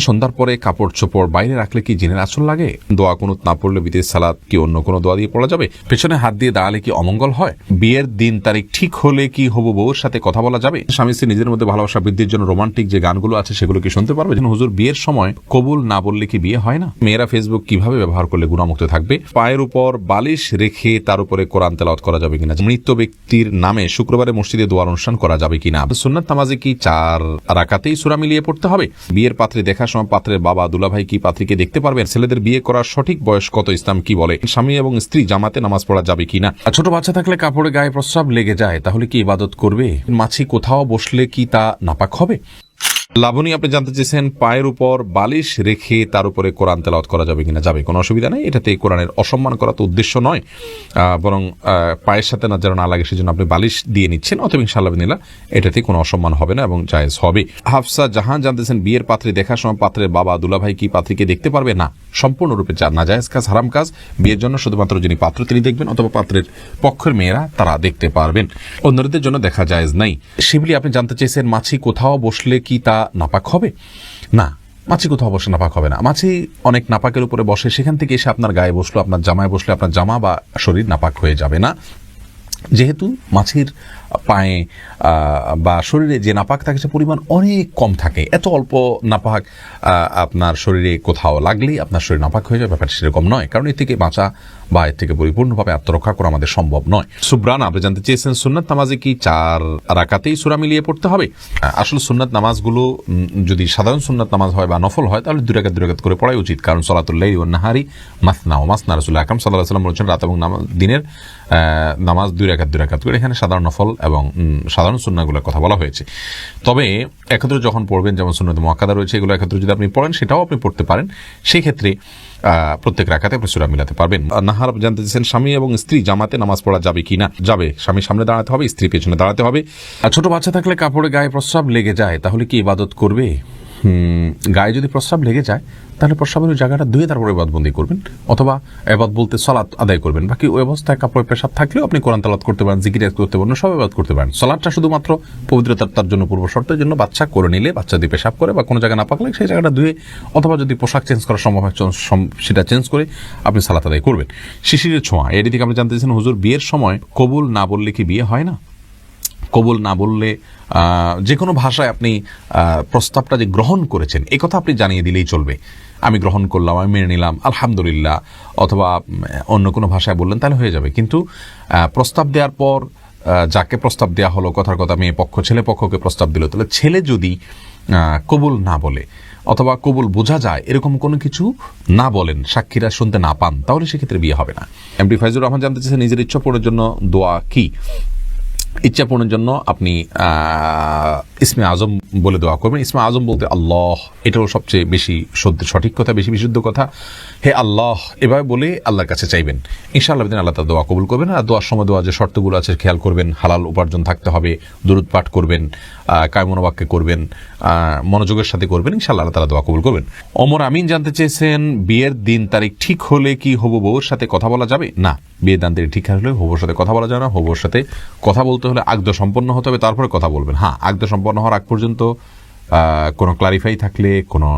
সন্ধ্যার পরে কাপড় চোপড় বাইরে রাখলে কি জিনের আঁচল লাগে? দোয়া কুনুত না পড়লে বিদেশ সালাত কি অন্য কোনো দোয়া দিয়ে পড়া যাবে? পেছনে হাত দিয়ে দাঁড়ালে কি অমঙ্গল হয়? বিয়ের দিন তারিখ ঠিক হলে কি হবু বউর সাথে কথা বলা যাবে? স্বামী স্ত্রী নিজের মধ্যে ভালোবাসা বৃদ্ধির জন্য রোমান্টিক যে গানগুলো আছে সেগুলো কি শুনতে পারবে? হুজুর, বিয়ের সময় কবুল না বললে কি বিয়ে হয় না? মেয়েরা ফেসবুক কিভাবে ব্যবহার করলে গুণামুক্ত থাকবে? পায়ের উপর বালিশ রেখে তার উপরে কোরআন তেলাওয়াত করা যাবে কিনা? মৃত ব্যক্তির নামে শুক্রবারে মসজিদে দোয়ার অনুষ্ঠান করা যাবে কিনা? সুন্নাত নামাজে কি 4 রাকাতেই সূরা মিলিয়ে পড়তে হবে? বিয়ের পাত্রে দেখার সময় পাত্রের বাবা দুলাভাই কি পাত্রীকে দেখতে পারবেন? ছেলেদের বিয়ে করার সঠিক বয়স কত? ইসলাম কি বলে? স্বামী এবং স্ত্রী জামাতে নামাজ পড়া যাবে কিনা? ছোট বাচ্চা থাকলে কাপড়ে গায়ে প্রস্রাব লেগে যায়, তাহলে কি ইবাদত করবে? মাছি কোথাও বসলে কি তা নাপাক হবে? লাবণী, আপনি জানতে চেয়েছেন পায়ের উপর বালিশ রেখে তার উপরে কোরআন তেলাওয়াত করা যাবে কিনা? যাবে, কোনো অসুবিধা নেই। এটাতে কোরআনের অসম্মান করা তো উদ্দেশ্য নয়, বরং পায়ের সাথে না যেন না লাগে সেজন্য আপনি বালিশ দিয়ে নিচ্ছেন, অথবা ইনশাআল্লাহ বিসমিল্লাহ এটাতে কোনো অসম্মান হবে না এবং জায়েজ হবে। হাফসা জাহান জানতেছেন বিয়ের পাত্রে দেখার সময় পাত্রের বাবা দুলাভাই কি পাত্রীকে দেখতে পারবে? না, সম্পূর্ণরূপে নাজায়েজ কাজ, হারাম কাজ। বিয়ের জন্য শুধুমাত্র যিনি পাত্র তিনি দেখবেন, অথবা পাত্রের পক্ষের মেয়েরা তারা দেখতে পারবেন, অন্যদের জন্য দেখা জায়েজ নাই। শিবলি, আপনি জানতে চেয়েছেন মাছি কোথাও বসলে কি তা নাপাক হবে? না, মাছি কোথাও বসে নাপাক হবে না। মাছি অনেক নাপাকের উপরে বসে, সেখান থেকে এসে আপনার গায়ে বসলো, আপনার জামায় বসলে আপনার জামা বা শরীর নাপাক হয়ে যাবে না। যেহেতু মাছির পায়ে বা শরীরে যে নাপাক থাকে সে পরিমাণ অনেক কম থাকে, এত অল্প নাপাক আপনার শরীরে কোথাও লাগলেই আপনার শরীর নাপাক হয়ে যাবে, ব্যাপারটা সেরকম নয়। কারণ এর থেকে বাঁচা বা এর থেকে পরিপূর্ণভাবে আত্মরক্ষা করা আমাদের সম্ভব নয়। সুবরান, আপনি জানতে চেয়েছেন সুন্নাত নামাজে কি 4 রাকাতেই সূরা মিলিয়ে পড়তে হবে? আসলে সুন্নাত নামাজগুলো যদি সাধারণ সুন্নাত নামাজ হয় বা নফল হয় তাহলে 2 রাকাত করে পড়াই উচিত। কারণ সলাতুল লাইলি ওয়ান নাহারি মাসনা ওয়া মাসনা, রাসূলুল্লাহ আকরাম সাল্লাল্লাহু আলাইহি ওয়াসাল্লাম বলেছেন রাত এবং দিনের নামাজ 2 রাকাত করে। এখানে সাধারণ নফল এবং সাধারণ সুন্নাহগুলোর কথা বলা হয়েছে। তবে একত্রে যখন পড়বেন, যেমন সুন্নাত মুআক্কাদা রয়েছে, এগুলো একত্রে যদি আপনি পড়েন সেটাও আপনি পড়তে পারেন। সেই ক্ষেত্রে প্রত্যেক রাকাতে আপনি সূরা মিলাতে পারবেন। নাহার জানতে চাইছেন স্বামী এবং স্ত্রী জামাতে নামাজ পড়া যাবে কিনা? যাবে, স্বামী সামনে দাঁড়াতে হবে, স্ত্রী পেছনে দাঁড়াতে হবে। ছোট বাচ্চা থাকলে কাপড়ে গায়ে প্রস্রাব লেগে যায়, তাহলে কি ইবাদত করবে? গায়ে যদি প্রস্রাব লেগে যায় তাহলে প্রস্রাবের ওই জায়গাটা ধুয়ে তারপরে ইবাদতবন্দি করবেন, অথবা ইবাদত বলতে সালাত আদায় করবেন। বাকি ওই অবস্থায় কাপড়ে পেশাব থাকলেও আপনি কোরআন তেলাওয়াত করতে পারেন, জিকির করতে পারেন, সব ইবাদত করতে পারেন। সালাতটা শুধুমাত্র পবিত্রতার জন্য, পূর্ব শর্তের জন্য বাচ্চা করে নিলে, বাচ্চা দিয়ে পেশাব করে বা কোনো জায়গায় না পাকলে সেই জায়গাটা ধুয়ে, অথবা যদি পোশাক চেঞ্জ করা সম্ভব হয় সেটা চেঞ্জ করে আপনি সালাত আদায় করবেন। শিশিরের ছোঁয়া, এটি থেকে আপনি জানতে চাইছেন হুজুর বিয়ের সময় কবুল না বললে কি বিয়ে হয় না? কবুল না বললে যে কোনো ভাষায় আপনি প্রস্তাবটা যে গ্রহণ করেছেন এ কথা আপনি জানিয়ে দিলেই চলবে। আমি গ্রহণ করলাম, আমি মেনে নিলাম, আলহামদুলিল্লাহ, অথবা অন্য কোনো ভাষায় বললেন তাহলে হয়ে যাবে। কিন্তু প্রস্তাব দেওয়ার পর যাকে প্রস্তাব দেওয়া হলো, কথার কথা মেয়ে পক্ষ ছেলে পক্ষকে প্রস্তাব দিল, তাহলে ছেলে যদি কবুল না বলে অথবা কবুল বোঝা যায় এরকম কোনো কিছু না বলেন, সাক্ষীরা শুনতে না পান, তাহলে সেক্ষেত্রে বিয়ে হবে না। এমডি ফাইজুর রহমান জানতে চাইছেন নিজের ইচ্ছা পূরণের জন্য দোয়া কি? ইচ্ছা পূরণের জন্য আপনি ইসমে আজম বলে দোয়া করবেন। ইসমে আজম বলতে আল্লাহ, এটাও সবচেয়ে বেশি সঠিক কথা, বেশি বিশুদ্ধ কথা। হে আল্লাহ, এভাবে বলে আল্লাহর কাছে চাইবেন, ইনশাআল্লাহ আল্লাহ তার দোয়া কবুল করবেন। আর দোয়ার সময় দোয়া যে শর্তগুলো আছে খেয়াল করবেন, হালাল উপার্জন থাকতে হবে, দুরূদ পাঠ করবেন, কায়মনোবাক্যে করবেন, মনোযোগের সাথে করবেন, ইনশাআল্লাহ আল্লাহ তাআলা দোয়া কবুল করবেন। ওমর আমিন জানতে চেয়েছেন বিয়ের দিন তারিখ ঠিক হলে কি হবু বউর সাথে কথা বলা যাবে? না, বিয়ের দিন তারিখ ঠিক হলে হবুর সাথে কথা বলা যাবে না। হবুর সাথে কথা বলতে হলে আকদ সম্পন্ন হতে হবে, তারপরে কথা বলবেন। হ্যাঁ, আকদ সম্পন্ন হওয়ার আগ পর্যন্ত কোনো ক্লারিফাই থাকলে, কোনো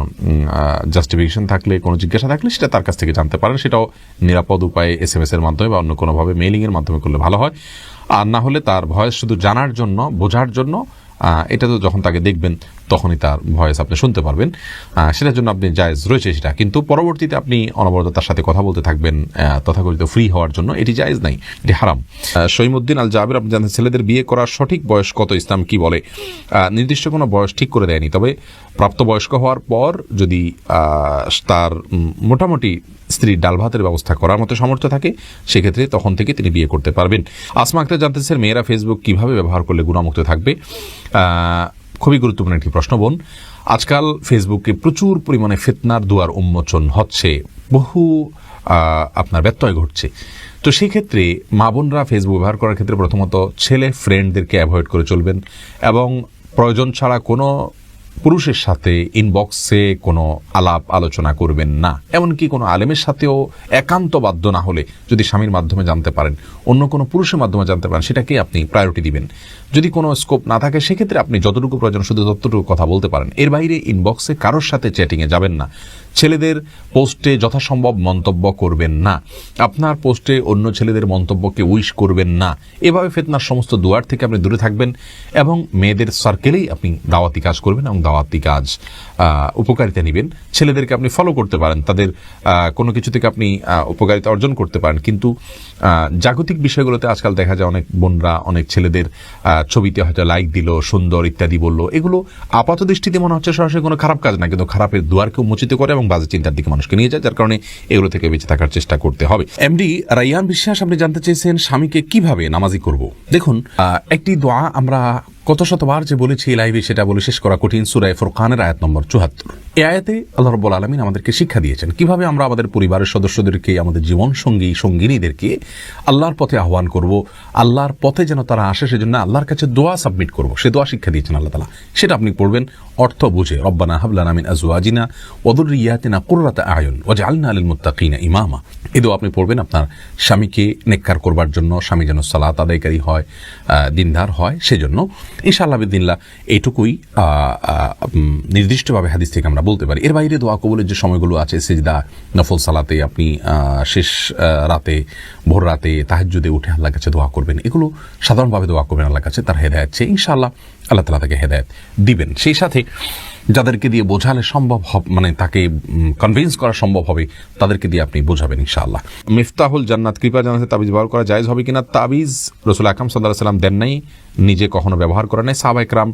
জাস্টিফিকেশন থাকলে, কোনো জিজ্ঞাসা থাকলে সেটা তার কাছ থেকে জানতে পারেন। সেটাও নিরাপদ উপায়ে SMS এর মাধ্যমে বা অন্য কোনোভাবে মেইলিং এর মাধ্যমে করলে ভালো হয়। আর না হলে তার ভয়েস শুধু জানার জন্য, বোঝার জন্য, এটা তো যখন তাকে দেখবেন তখনই তার ভয়েস আপনি শুনতে পারবেন, সেটার জন্য আপনি জায়েজ রয়েছে সেটা। কিন্তু পরবর্তীতে আপনি অনবরত তার সাথে কথা বলতে থাকবেন তথাকথিত ফ্রি হওয়ার জন্য, এটি জায়েজ নাই, এটি হারাম। শহীমউদ্দিন আল জাবের, আপনি জানেন ছেলেদের বিয়ে করার সঠিক বয়স কত? ইসলাম কি বলে? নির্দিষ্ট কোনো বয়স ঠিক করে দেয়নি, তবে প্রাপ্তবয়স্ক হওয়ার পর যদি তার মোটামুটি স্ত্রীর ডাল ভাতের ব্যবস্থা করার মতো সামর্থ্য থাকে সেক্ষেত্রে তখন থেকে তিনি বিয়ে করতে পারবেন। আসমা আক্তার জানতে চান মেয়েরা ফেসবুক কিভাবে ব্যবহার করলে গুণামুক্ত থাকবে? খুবই গুরুত্বপূর্ণ একটি প্রশ্ন বোন। আজকাল ফেসবুকে প্রচুর পরিমাণে ফিতনার দুয়ার উন্মোচন হচ্ছে, বহু আপনার ব্যত্যয় ঘটছে। তো সেই ক্ষেত্রে মা বোনরা ফেসবুক ব্যবহার করার ক্ষেত্রে প্রথমত ছেলে ফ্রেন্ডদেরকে অ্যাভয়েড করে চলবেন এবং প্রয়োজন ছাড়া কোনো পুরুষের সাথে ইনবক্সে কোনো আলাপ আলোচনা করবেন না, এমনকি কোনো আলেমের সাথেও একান্ত বাধ্য না হলে যদি স্বামীর মাধ্যমে জানতে পারেন, অন্য কোনো পুরুষের মাধ্যমে জানতে পারেন, সেটাকে আপনি প্রায়োরিটি দিবেন। যদি কোনো স্কোপ না থাকে সেক্ষেত্রে আপনি যতটুকু প্রয়োজন শুধু ততটুকু কথা বলতে পারেন। এর বাইরে ইনবক্সে কারোর সাথে চ্যাটিংয়ে যাবেন না। ছেলেদের পোস্টে যথাসম্ভব মন্তব্য করবেন না। আপনার পোস্টে অন্য ছেলেদের মন্তব্যকে উইশ করবেন না। এভাবে ফিতনার সমস্ত দুয়ার থেকে আপনি দূরে থাকবেন এবং মেয়েদের সার্কেলেই আপনি দাওয়াতি কাজ করবেন এবং দাওয়াতি কাজ উপকারিতা নেবেন। ছেলেদেরকে আপনি ফলো করতে পারেন, তাদের কোনো কিছু থেকে আপনি উপকারিতা অর্জন করতে পারেন। কিন্তু জাগতিক বিষয়গুলোতে আজকাল দেখা যায় অনেক বোনরা অনেক ছেলেদের ছবিতে হয়তো লাইক দিল, সুন্দর ইত্যাদি বলল। এগুলো আপাত দৃষ্টিতে মনে হচ্ছে সরাসরি কোনো খারাপ কাজ না, কিন্তু খারাপের দুয়ারকে উন্মোচিত করে এবং বাজে চিন্তার দিকে মানুষকে নিয়ে যায়, যার কারণে এগুলো থেকে বেঁচে থাকার চেষ্টা করতে হবে। এমডি রাইয়ান বিশ্বাস, আপনি জানতে চেয়েছেন স্বামীকে কিভাবে নামাজি করব। দেখুন, একটি দোয়া আমরা কত শতবার যে বলেছি লাইভে, সেটা বলে শেষ করা কঠিন। সূরা ফুরকানের আয়াত নম্বর ৭৪। এই আয়াতে আল্লাহ রাব্বুল আলামিন আমাদেরকে শিক্ষা দিয়েছেন কিভাবে আমরা আমাদের পরিবারের সদস্যদেরকে, আমাদের জীবন সঙ্গী সঙ্গিনীদেরকে আল্লাহর পথে আহ্বান করব, আল্লাহর পথে যেন তারা আসে, সেজন্য আল্লাহর কাছে দোয়া সাবমিট করব। সে দোয়া শিক্ষা দিয়েছেন আল্লাহ তাআলা। সেটা আপনি পড়বেন অর্থ বুঝে, রব্বানা হাব লানা মিন আজওয়াজিনা ওয়া যুররিয়াতিনা কুররাতা আয়ুন ওয়াজআলনা লিল মুত্তাকিনা ইমামা। এই দোয়া আপনি পড়বেন আপনার স্বামীকে নেককার করবার জন্য, স্বামী যেন সালাত আদায়কারী হয়, দিনদার হয়, সেজন্য ইনশাআল্লাহ বিদিনিল্লাহ এইটুকুই নির্দিষ্টভাবে হাদিস থেকে আমরা বলতে পারি। এর বাইরে দোয়া কবুলের যে সময়গুলো আছে, সিজদা, নফল সালাতে, আপনি শেষ রাতে, ভোর রাতে, তাহাজ্জুদে উঠে আল্লাহর কাছে দোয়া করবেন, এগুলো সাধারণভাবে দোয়া করবেন আল্লাহর কাছে। তার হেদায়েত চেয়ে ইনশাআল্লাহ আল্লাহ তাআলা তাকে হেদায়েত দিবেন। সেই সাথে যাদেরকে দিয়ে বোঝালে সম্ভব হবে, মানে তাকে কনভিন্স করা সম্ভব হবে, তাদেরকে দিয়ে আপনি বোঝাবেন ইনশাআল্লাহ। মিফতাহুল জান্নাত, কৃপা জান্নাতে তাবিজ ব্যবহার করা জায়েজ হবে কিনা। তাবিজ রাসূল আকরাম সাল্লাল্লাহু আলাইহি সাল্লাম দেন নাই, নিজে কখনো ব্যবহার করেন নাই। সাহাবা একরাম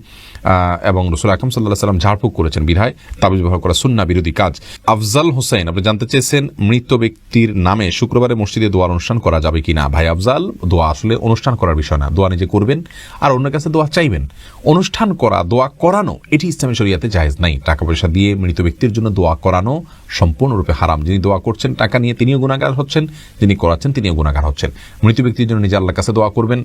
এবং রাসূল আকরাম সাল্লাল্লাহু আলাইহি সাল্লাম ঝাড়ফুঁক করেছেন, বিধায় তাবিজ ব্যবহার করা সুন্নাহ বিরোধী কাজ। আফজাল হোসেন, আপনি জানতে চেয়েছেন মৃত ব্যক্তির নামে শুক্রবারে মসজিদে দোয়ার অনুষ্ঠান করা যাবে কিনা। ভাই আফজাল, দোয়া আসলে অনুষ্ঠান করার বিষয় না। দোয়া নিজে করবেন আর অন্যের কাছে দোয়া চাইবেন। অনুষ্ঠান করা, দোয়া করানো, এটি ইসলামী শরিয়াতে জায়েজ নাই। টাকা পয়সা দিয়ে মৃত ব্যক্তির জন্য দোয়া করানো সম্পূর্ণরূপে হারাম। যিনি দোয়া করছেন টাকা নিয়ে, তিনিও গুনাহগার হচ্ছেন, যিনি করাচ্ছেন তিনিও গুনাহগার হচ্ছেন। মৃত ব্যক্তির জন্য নিজে আল্লাহর কাছে দোয়া করবেন,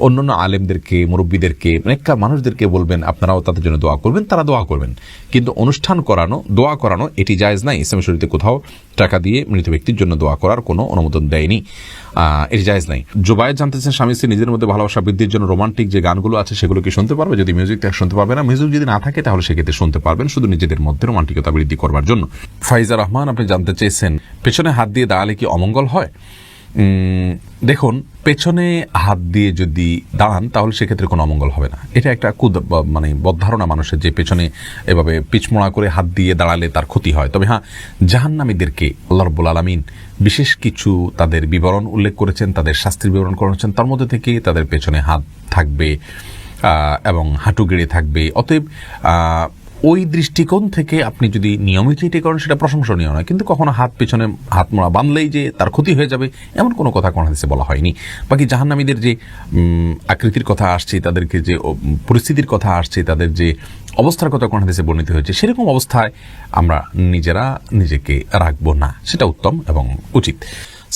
অন্যান্য আলেমদেরকে, মুরব্বীদেরকে, নেককার মানুষদেরকে বলবেন আপনারাও তাদের জন্য দোয়া করবেন, তারা দোয়া করবেন। কিন্তু অনুষ্ঠান করানো, দোয়া করানো, এটি জায়েজ নাই। ইসলামী শরীয়তে কোথাও টাকা দিয়ে মৃত ব্যক্তির জন্য দোয়া করার কোনো অনুমোদন দেয়নি, এটি জায়েজ নাই। জুবায়ের জানতেছেন স্বামী স্ত্রী নিজের মধ্যে ভালোবাসা বৃদ্ধির জন্য রোমান্টিক যে গানগুলো আছে সেগুলো কি শুনতে পারবে। যদি মিউজিক থাকে শুনতে পারবে না, মিউজিক যদি না থাকে তাহলে সেক্ষেত্রে শুনতে পারবেন, শুধু নিজেদের মধ্যে রোমান্টিকতা বৃদ্ধি করবার জন্য। ফাইজা রহমান, আপনি জানতে চেয়েছেন পেছনে হাত দিয়ে দাঁড়ালে কি অমঙ্গল হয়। দেখুন, পেছনে হাত দিয়ে যদি দাঁড়ান তাহলে সেক্ষেত্রে কোনো অমঙ্গল হবে না। এটা একটা মানে বদধারণা মানুষের, যে পেছনে এভাবে পিছমোড়া করে হাত দিয়ে দাঁড়ালে তার ক্ষতি হয়। তবে হ্যাঁ, জাহান্নামীদেরকে আল্লাহ রাব্বুল আলামিন বিশেষ কিছু তাদের বিবরণ উল্লেখ করেছেন, তাদের শাস্তির বিবরণ করেছেন। তার মধ্যে থেকে তাদের পেছনে হাত থাকবে এবং হাঁটু গেড়ে থাকবে। অতএব ওই দৃষ্টিকোণ থেকে আপনি যদি নিয়মিত এটি করেন সেটা প্রশংসনীয় নয়, কিন্তু কখনো হাত পেছনে হাত মোড়া বাঁধলেই যে তার ক্ষতি হয়ে যাবে এমন কোনো কথা কোন হাদিসে বলা হয়নি। বাকি জাহান্নামীদের যে আকৃতির কথা আসছে, তাদেরকে যে পরিস্থিতির কথা আসছে, তাদের যে অবস্থার কথা কোন হাদিসে বর্ণিত হয়েছে, সেরকম অবস্থায় আমরা নিজেরা নিজেকে রাখবো না, সেটা উত্তম এবং উচিত।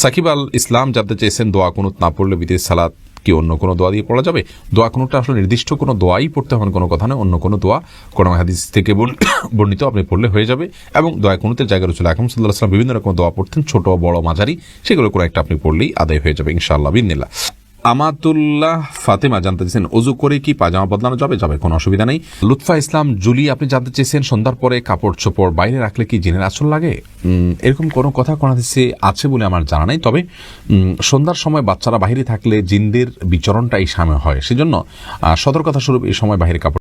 সাকিব আল ইসলাম জানতে চেয়েছেন দোয়া কুনুত না পড়লে বিদেশ সালাত কি অন্য কোনো দোয়া দিয়ে পড়া যাবে। দোয়া কুনুতটা আসলে নির্দিষ্ট কোনো দোয়াই পড়তে হবে কোনো কথা নয়, অন্য কোনো দোয়া কোনো হাদিস থেকে বর্ণিত আপনি পড়লে হয়ে যাবে। এবং দোয়া কুনুতের জায়গায় রাসূল আকরাম সাল্লাল্লাহু আলাইহি ওয়াসাল্লাম বিভিন্ন রকম দোয়া পড়তেন, ছোট বড় মাঝারি, সেগুলো কোনো একটা আপনি পড়লেই আদায় হয়ে যাবে ইনশাআল্লাহ বিদিনিল্লাহ। আমাতুল্লাহ ফাতেমা জানতে চেয়েছেন ওযু করে কি পাজামা বদলানো যাবে। কোনো অসুবিধা নেই। লুৎফা ইসলাম জুলি, আপনি জানতে চেয়েছেন সন্ধ্যার পরে কাপড় চোপড় বাইরে রাখলে কি জিনের আঁচল লাগে। এরকম কোনো কথা কোন হাদিসে আছে বলে আমার জানা নাই। তবে সন্ধ্যার সময় বাচ্চারা বাইরে থাকলে জিনদের বিচরণটা এই সময় হয়, সেজন্য সতর্কতা স্বরূপ এই সময় বাইরে কাপড়